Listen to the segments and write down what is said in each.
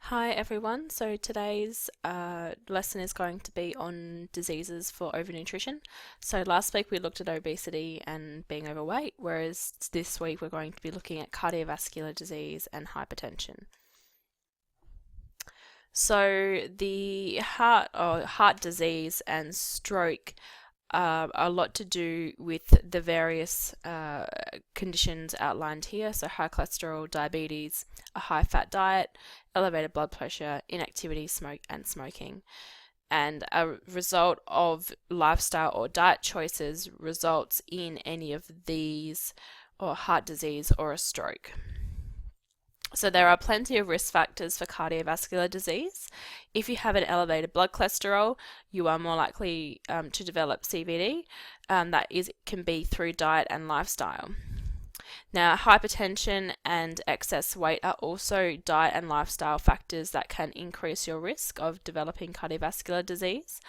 Hi everyone, so today's lesson is going to be on diseases for overnutrition. So last week we looked at obesity and being overweight, whereas this week we're going to be looking at cardiovascular disease and hypertension. So the heart disease and stroke are a lot to do with the various conditions outlined here. So high cholesterol, diabetes, a high fat diet, elevated blood pressure, inactivity, smoking. And a result of lifestyle or diet choices results in any of these, or heart disease or a stroke. So there are plenty of risk factors for cardiovascular disease. If you have an elevated blood cholesterol, you are more likely to develop CVD. Can be through diet and lifestyle. Now, hypertension and excess weight are also diet and lifestyle factors that can increase your risk of developing cardiovascular disease,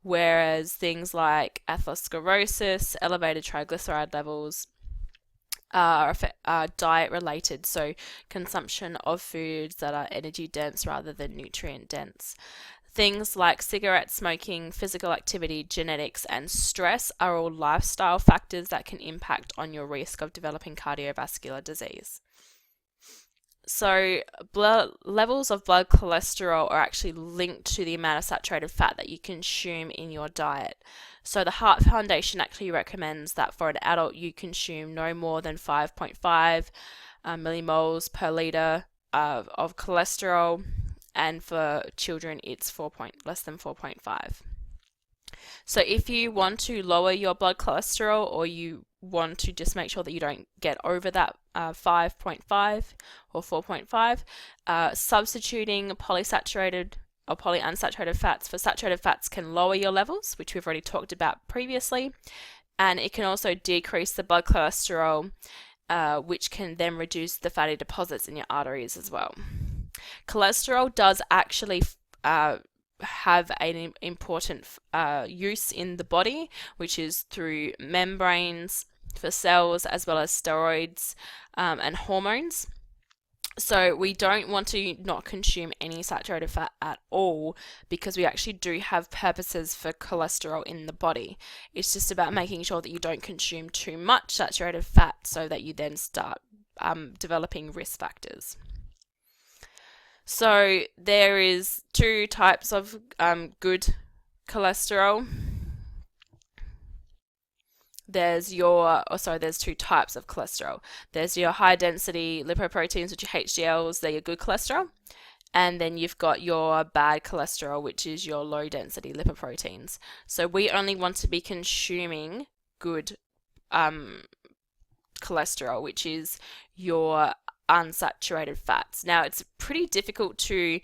whereas things like atherosclerosis, elevated triglyceride levels, are diet related, so consumption of foods that are energy dense rather than nutrient dense. Things like cigarette smoking, physical activity, genetics, and stress are all lifestyle factors that can impact on your risk of developing cardiovascular disease. So levels of blood cholesterol are actually linked to the amount of saturated fat that you consume in your diet. So the Heart Foundation actually recommends that for an adult you consume no more than 5.5 millimoles per litre of cholesterol, and for children it's less than 4.5. So if you want to lower your blood cholesterol, or you want to just make sure that you don't get over that 5.5 or 4.5, substituting polysaturated or polyunsaturated fats for saturated fats can lower your levels, which we've already talked about previously, and it can also decrease the blood cholesterol, which can then reduce the fatty deposits in your arteries as well. Cholesterol does actually have an important use in the body, which is through membranes for cells, as well as steroids and hormones. So we don't want to not consume any saturated fat at all, because we actually do have purposes for cholesterol in the body. It's just about making sure that you don't consume too much saturated fat so that you then start developing risk factors. So there is two types of good cholesterol. There's two types of cholesterol. There's your high density lipoproteins, which are HDLs, they're your good cholesterol. And then you've got your bad cholesterol, which is your low density lipoproteins. So we only want to be consuming good cholesterol, which is your unsaturated fats. Now, it's pretty difficult to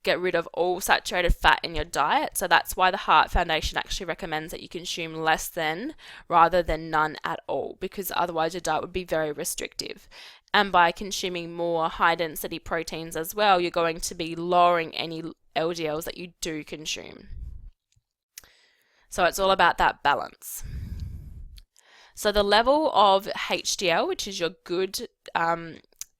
get rid of all saturated fat in your diet, so that's why the Heart Foundation actually recommends that you consume less than rather than none at all, because otherwise your diet would be very restrictive. And by consuming more high density proteins as well, you're going to be lowering any LDLs that you do consume. So it's all about that balance. So the level of HDL, which is your good,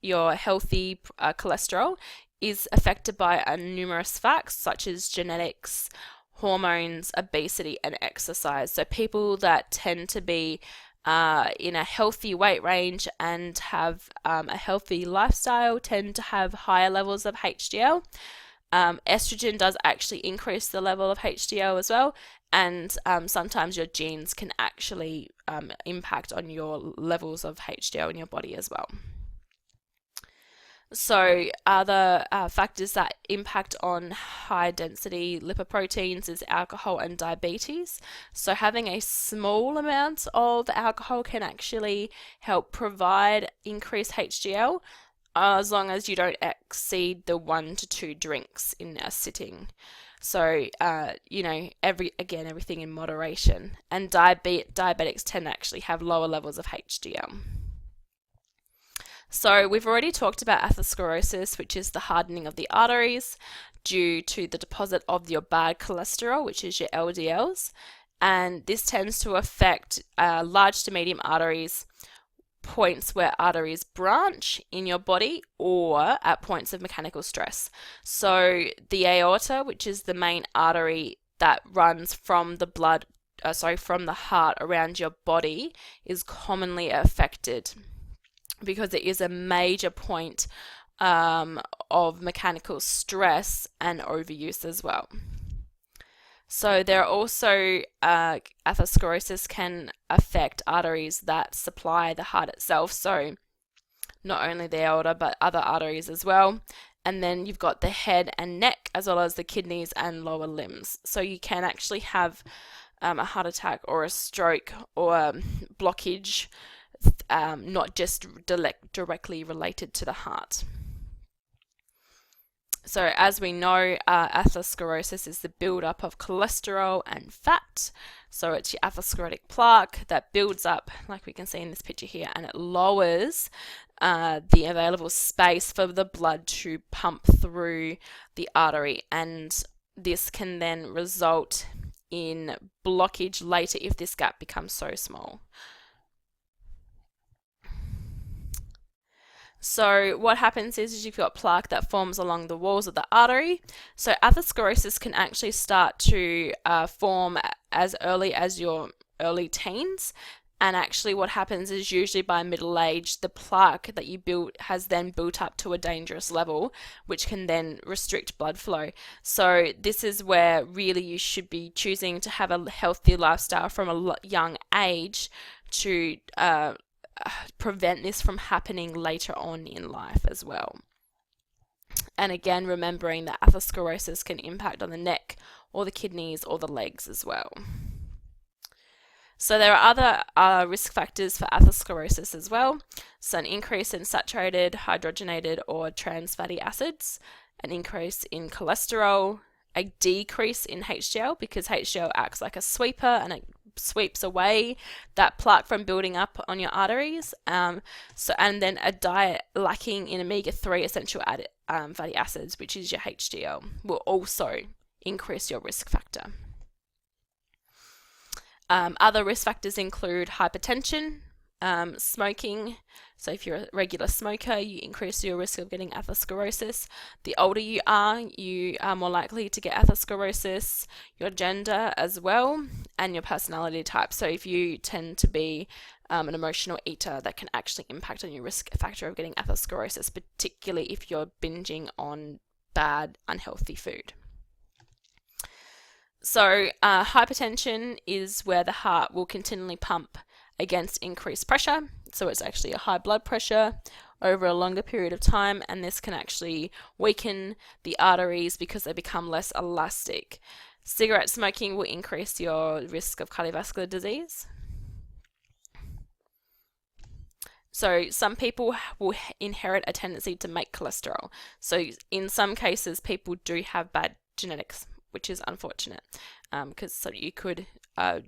your healthy cholesterol, is affected by numerous facts such as genetics, hormones, obesity, and exercise. So people that tend to be in a healthy weight range and have a healthy lifestyle tend to have higher levels of HDL. Estrogen does actually increase the level of HDL as well, and sometimes your genes can actually impact on your levels of HDL in your body as well. So other factors that impact on high density lipoproteins is alcohol and diabetes. So having a small amount of alcohol can actually help provide increased HDL, as long as you don't exceed the 1 to 2 drinks in a sitting. So, everything in moderation. And diabetics tend to actually have lower levels of HDL. So we've already talked about atherosclerosis, which is the hardening of the arteries due to the deposit of your bad cholesterol, which is your LDLs. And this tends to affect large to medium arteries, points where arteries branch in your body or at points of mechanical stress. So the aorta, which is the main artery that runs from the from the heart around your body, is commonly affected because it is a major point of mechanical stress and overuse as well. So there are also atherosclerosis can affect arteries that supply the heart itself. So not only the aorta, but other arteries as well. And then you've got the head and neck, as well as the kidneys and lower limbs. So you can actually have a heart attack or a stroke or blockage, not just directly related to the heart. So as we know, atherosclerosis is the build-up of cholesterol and fat. So it's your atherosclerotic plaque that builds up, like we can see in this picture here, and it lowers the available space for the blood to pump through the artery. And this can then result in blockage later if this gap becomes so small. So what happens is you've got plaque that forms along the walls of the artery. So atherosclerosis can actually start to form as early as your early teens. And actually what happens is usually by middle age, the plaque that you built has then built up to a dangerous level, which can then restrict blood flow. So this is where really you should be choosing to have a healthy lifestyle from a young age to prevent this from happening later on in life as well. And again, remembering that atherosclerosis can impact on the neck or the kidneys or the legs as well. So there are other risk factors for atherosclerosis as well. So an increase in saturated, hydrogenated or trans fatty acids, an increase in cholesterol, a decrease in HDL because HDL acts like a sweeper and it sweeps away that plaque from building up on your arteries. And then a diet lacking in omega-3 essential fatty acids, which is your HDL, will also increase your risk factor. Other risk factors include hypertension, smoking. So if you're a regular smoker, you increase your risk of getting atherosclerosis. The older you are more likely to get atherosclerosis, your gender as well, and your personality type. So if you tend to be an emotional eater, that can actually impact on your risk factor of getting atherosclerosis, particularly if you're binging on bad, unhealthy food. So hypertension is where the heart will continually pump against increased pressure. So it's actually a high blood pressure over a longer period of time, and this can actually weaken the arteries because they become less elastic. Cigarette smoking will increase your risk of cardiovascular disease. So some people will inherit a tendency to make cholesterol. So in some cases, people do have bad genetics, which is unfortunate, because so you could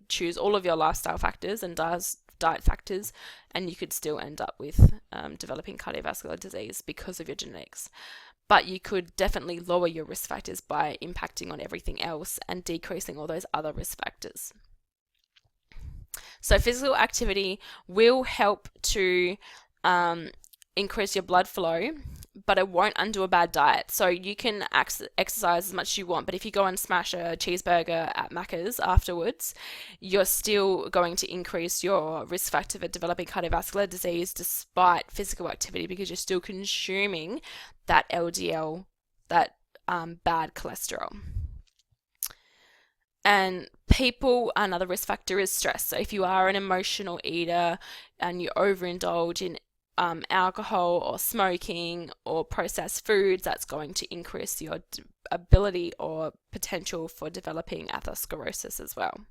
choose all of your lifestyle factors and diet factors, and you could still end up with developing cardiovascular disease because of your genetics. But you could definitely lower your risk factors by impacting on everything else and decreasing all those other risk factors. So physical activity will help to increase your blood flow, but it won't undo a bad diet. So you can exercise as much as you want, but if you go and smash a cheeseburger at Macca's afterwards, you're still going to increase your risk factor for developing cardiovascular disease despite physical activity, because you're still consuming that LDL, that bad cholesterol. And another risk factor is stress. So if you are an emotional eater and you overindulge in alcohol or smoking or processed foods, that's going to increase your ability or potential for developing atherosclerosis as well.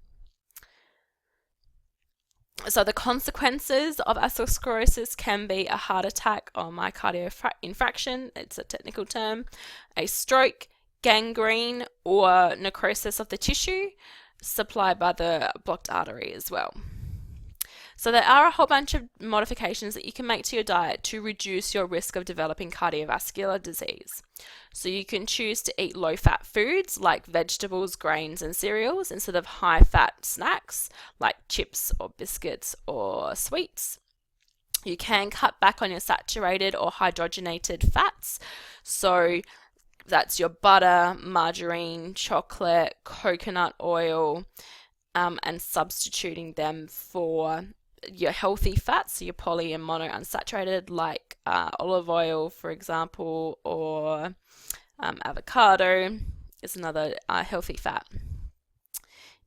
So the consequences of atherosclerosis can be a heart attack or myocardial infarction, it's a technical term, a stroke, gangrene or necrosis of the tissue supplied by the blocked artery as well. So there are a whole bunch of modifications that you can make to your diet to reduce your risk of developing cardiovascular disease. So you can choose to eat low-fat foods like vegetables, grains and cereals instead of high-fat snacks like chips or biscuits or sweets. You can cut back on your saturated or hydrogenated fats. So that's your butter, margarine, chocolate, coconut oil, and substituting them for your healthy fats, so your poly and mono unsaturated, like olive oil, for example, or avocado is another healthy fat.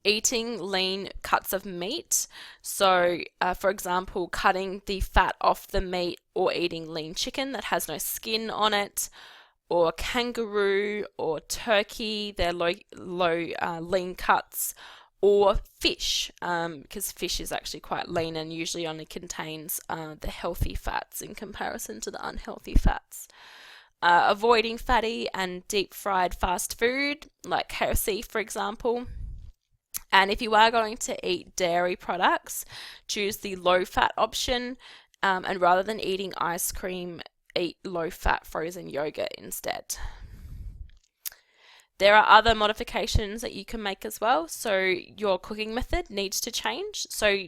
Eating lean cuts of meat, so for example, cutting the fat off the meat, or eating lean chicken that has no skin on it, or kangaroo or turkey, they're low lean cuts, or fish, because fish is actually quite lean and usually only contains the healthy fats in comparison to the unhealthy fats. Avoiding fatty and deep fried fast food like KFC, for example. And if you are going to eat dairy products, choose the low fat option, and rather than eating ice cream, eat low fat frozen yogurt instead. There are other modifications that you can make as well. So your cooking method needs to change. So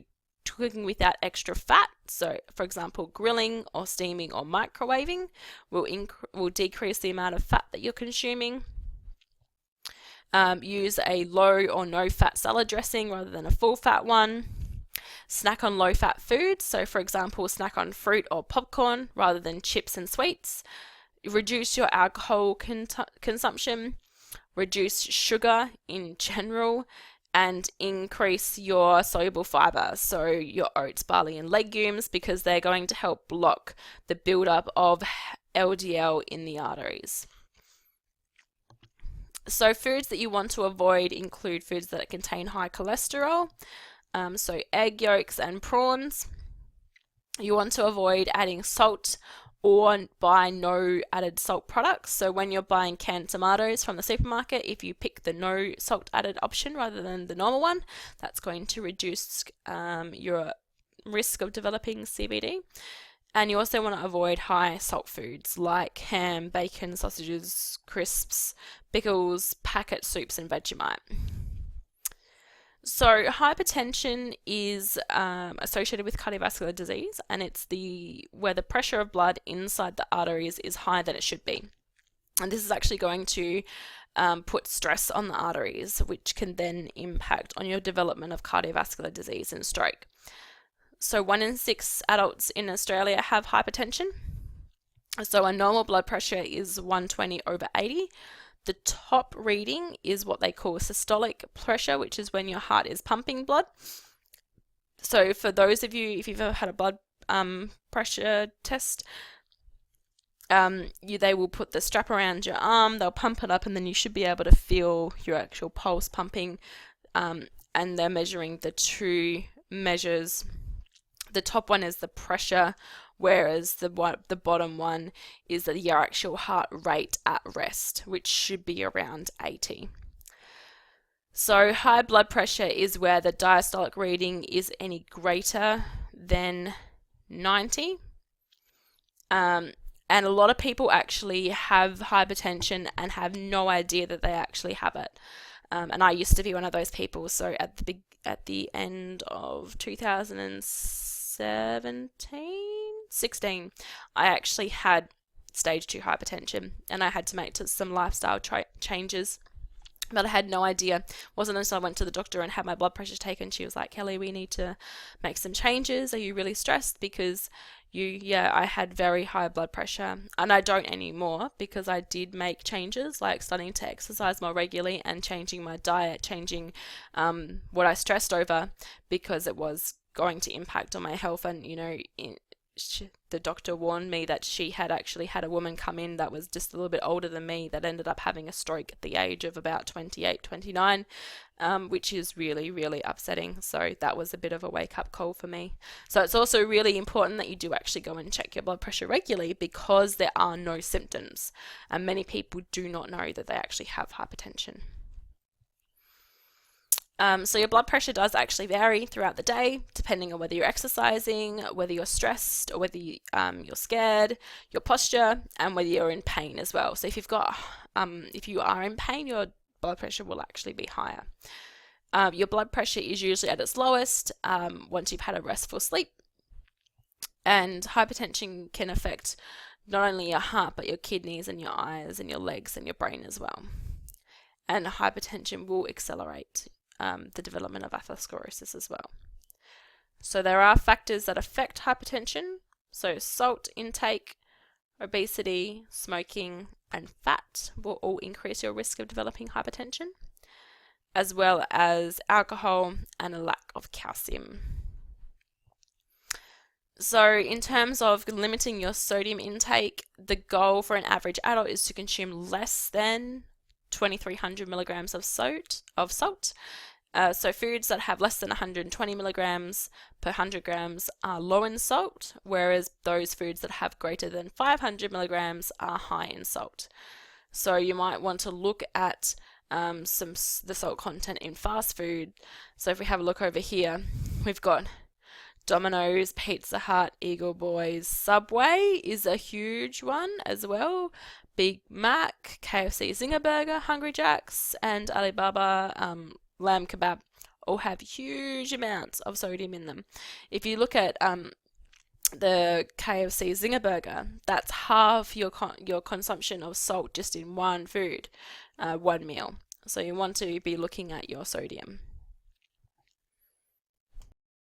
cooking without extra fat, so for example, grilling or steaming or microwaving will decrease the amount of fat that you're consuming. Use a low or no fat salad dressing rather than a full fat one. Snack on low fat foods, so for example, snack on fruit or popcorn rather than chips and sweets. Reduce your alcohol consumption. Reduce sugar in general, and increase your soluble fiber, so your oats, barley, and legumes, because they're going to help block the buildup of LDL in the arteries. So foods that you want to avoid include foods that contain high cholesterol, so egg yolks and prawns. You want to avoid adding salt or buy no added salt products. So when you're buying canned tomatoes from the supermarket, if you pick the no salt added option rather than the normal one, that's going to reduce your risk of developing CVD. And you also want to avoid high salt foods like ham, bacon, sausages, crisps, pickles, packet soups, and Vegemite. So hypertension is associated with cardiovascular disease, and it's where the pressure of blood inside the arteries is higher than it should be. And this is actually going to put stress on the arteries, which can then impact on your development of cardiovascular disease and stroke. So 1 in 6 adults in Australia have hypertension. So a normal blood pressure is 120/80. The top reading is what they call systolic pressure, which is when your heart is pumping blood. So for those of you, if you've ever had a blood pressure test, they will put the strap around your arm, they'll pump it up, and then you should be able to feel your actual pulse pumping, and they're measuring the two measures. The top one is the pressure, whereas the bottom one is your actual heart rate at rest, which should be around 80. So high blood pressure is where the diastolic reading is any greater than 90. And a lot of people actually have hypertension and have no idea that they actually have it. And I used to be one of those people. So at the end of 2016, I actually had stage 2 hypertension, and I had to make some lifestyle changes. But I had no idea. It wasn't until I went to the doctor and had my blood pressure taken. She was like, Kelly, we need to make some changes. Are you really stressed? Because I had very high blood pressure, and I don't anymore, because I did make changes like starting to exercise more regularly and changing my diet, changing what I stressed over, because it was going to impact on my health. And the doctor warned me that she had actually had a woman come in that was just a little bit older than me that ended up having a stroke at the age of about 28, 29, which is really, really upsetting. So that was a bit of a wake-up call for me. So it's also really important that you do actually go and check your blood pressure regularly, because there are no symptoms, and many people do not know that they actually have hypertension. So your blood pressure does actually vary throughout the day, depending on whether you're exercising, whether you're stressed, or whether you're scared, your posture, and whether you're in pain as well. So if you are in pain, your blood pressure will actually be higher. Your blood pressure is usually at its lowest once you've had a restful sleep. And hypertension can affect not only your heart, but your kidneys and your eyes and your legs and your brain as well. And hypertension will accelerate the development of atherosclerosis as well. So there are factors that affect hypertension. So salt intake, obesity, smoking, and fat will all increase your risk of developing hypertension, as well as alcohol and a lack of calcium. So in terms of limiting your sodium intake, the goal for an average adult is to consume less than 2,300 milligrams of salt. So foods that have less than 120 milligrams per 100 grams are low in salt, whereas those foods that have greater than 500 milligrams are high in salt. So you might want to look at the salt content in fast food. So if we have a look over here, we've got Domino's, Pizza Hut, Eagle Boys, Subway is a huge one as well. Big Mac, KFC Zinger Burger, Hungry Jack's, and Alibaba lamb kebab all have huge amounts of sodium in them. If you look at the KFC Zinger Burger, that's half your consumption of salt just in one food, one meal. So you want to be looking at your sodium.